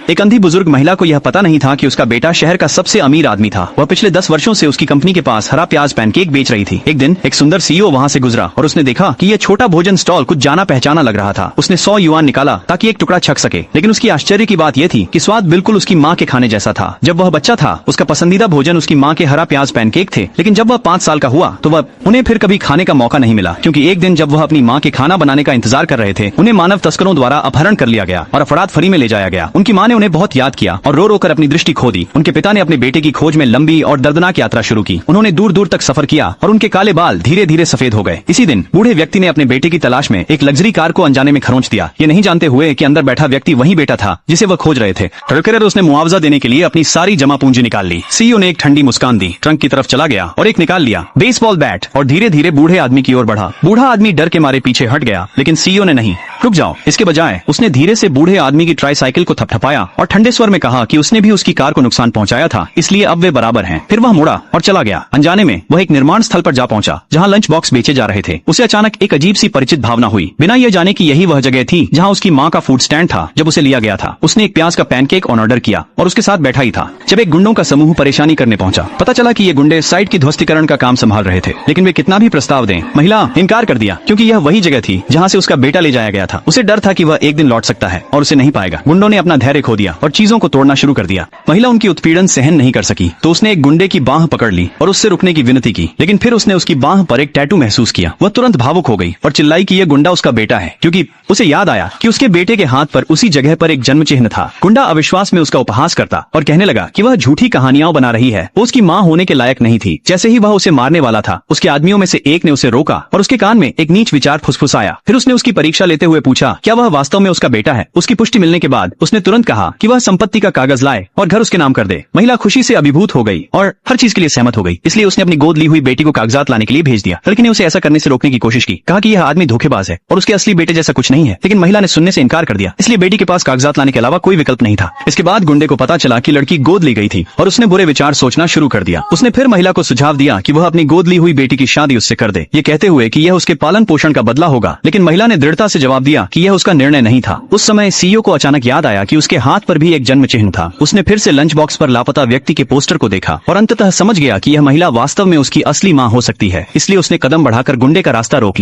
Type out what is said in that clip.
एक अंधी बुजुर्ग महिला को यह पता नहीं था कि उसका बेटा शहर का सबसे अमीर आदमी था। वह पिछले 10 वर्षों से उसकी कंपनी के पास हरा प्याज पैनकेक बेच रही थी। एक दिन एक सुंदर सीईओ वहाँ से गुजरा और उसने देखा कि यह छोटा भोजन स्टॉल कुछ जाना पहचाना लग रहा था। उसने 100 युआन निकाला ताकि एक टुकड़ा छक सके, लेकिन उसकी आश्चर्य की बात यह थी कि स्वाद बिल्कुल उसकी माँ के खाने जैसा था। जब वह बच्चा था उसका पसंदीदा भोजन उसकी माँ के हरा प्याज पैनकेक थे, लेकिन जब वह 5 साल का हुआ तो वह उन्हें फिर कभी खाने का मौका नहीं मिला, क्योंकि एक दिन जब वह अपनी माँ के खाना बनाने का इंतजार कर रहे थे उन्हें मानव तस्करों द्वारा अपहरण कर लिया गया और अफरातफरी में ले जाया गया। उनकी माँ ने उन्हें बहुत याद किया और रो रो कर अपनी दृष्टि खो दी। उनके पिता ने अपने बेटे की खोज में लंबी और दर्दनाक यात्रा शुरू की। उन्होंने दूर दूर तक सफर किया और उनके काले बाल धीरे धीरे सफेद हो गए। इसी दिन बूढ़े व्यक्ति ने अपने बेटे की तलाश में एक लग्जरी कार को अनजाने में खरोंच दिया, ये नहीं जानते हुए कि अंदर बैठा व्यक्ति वही बेटा था जिसे वह खोज रहे थे। ठरकर उसने मुआवजा देने के लिए अपनी सारी जमा पूंजी निकाल ली। सीईओ ने एक ठंडी मुस्कान दी, ट्रंक की तरफ चला गया और एक निकाल लिया बेसबॉल बैट और धीरे धीरे बूढ़े आदमी की ओर बढ़ा। बूढ़ा आदमी डर के मारे पीछे हट गया, लेकिन सीईओ ने नहीं, रुक जाओ। इसके बजाय उसने धीरे से बूढ़े आदमी की ट्राईसाइकिल को थपथपाया और ठंडे स्वर में कहा कि उसने भी उसकी कार को नुकसान पहुंचाया था, इसलिए अब वे बराबर हैं। फिर वह मुड़ा और चला गया। अनजाने में वह एक निर्माण स्थल पर जा पहुंचा जहां लंच बॉक्स बेचे जा रहे थे। उसे अचानक एक अजीब सी परिचित भावना हुई, बिना यह जाने कि यही वह जगह थी जहां उसकी माँ का फूड स्टैंड था जब उसे लिया गया था। उसने एक प्याज का पैनकेक ऑर्डर किया और उसके साथ बैठा ही था जब एक गुंडों का समूह परेशानी करने पहुंचा। पता चला कि ये गुंडे साइट की ध्वस्तीकरण का काम संभाल रहे थे, लेकिन वे कितना भी प्रस्ताव दें महिला इनकार कर दिया, क्योंकि यह वही जगह थी जहां से उसका बेटा ले जाया गया था। उसे डर था कि वह एक दिन लौट सकता है और उसे नहीं पाएगा। गुंडों ने अपना धैर्य खो दिया और चीजों को तोड़ना शुरू कर दिया। महिला उनकी उत्पीड़न सहन नहीं कर सकी तो उसने एक गुंडे की बांह पकड़ ली और उससे रुकने की विनती की, लेकिन फिर उसने उसकी बांह पर एक टैटू महसूस किया। वह तुरंत भावुक हो गई और चिल्लाई कि यह गुंडा उसका बेटा है, क्योंकि उसे याद आया कि उसके बेटे के हाथ पर उसी जगह पर एक जन्म चिन्ह था। गुंडा अविश्वास में उसका उपहास करता और कहने लगा कि वह झूठी कहानियां बना रही है, वो उसकी माँ होने के लायक नहीं थी। जैसे ही वह उसे मारने वाला था उसके आदमियों में से एक ने उसे रोका और उसके कान में एक नीच विचार फुसफुसाया। फिर उसने उसकी परीक्षा लेते हुए पूछा क्या वह वास्तव में उसका बेटा है। उसकी पुष्टि मिलने के बाद उसने तुरंत कहा कि वह संपत्ति का कागज लाए और घर उसके नाम कर दे। महिला खुशी से अभिभूत हो गई और हर चीज के लिए सहमत हो गई, इसलिए उसने अपनी गोद ली हुई बेटी को कागजात लाने के लिए भेज दिया। लड़की ने उसे ऐसा करने से रोकने की कोशिश की, कहा कि यह आदमी धोखेबाज है और उसके असली बेटे जैसा कुछ नहीं है, लेकिन महिला ने सुनने से इनकार कर दिया, इसलिए बेटी के पास कागजात लाने के अलावा कोई विकल्प नहीं था। इसके बाद गुंडे को पता चला कि लड़की गोद ली गई थी और उसने बुरे विचार सोचना शुरू कर दिया। उसने फिर महिला को सुझाव दिया कि वह अपनी गोद ली हुई बेटी की शादी उससे कर दे, ये कहते हुए कि यह उसके पालन पोषण का बदला होगा, लेकिन महिला ने दृढ़ता से जवाब दिया कि यह उसका निर्णय नहीं था। उस समय सीईओ को अचानक याद आया कि उसके हाथ पर भी एक जन्म चिन्ह था। उसने फिर से लंच बॉक्स पर लापता व्यक्ति के पोस्टर को देखा और अंततः समझ गया कि यह महिला वास्तव में उसकी असली माँ हो सकती है, इसलिए उसने कदम बढ़ाकर गुंडे का रास्ता रोक लिया।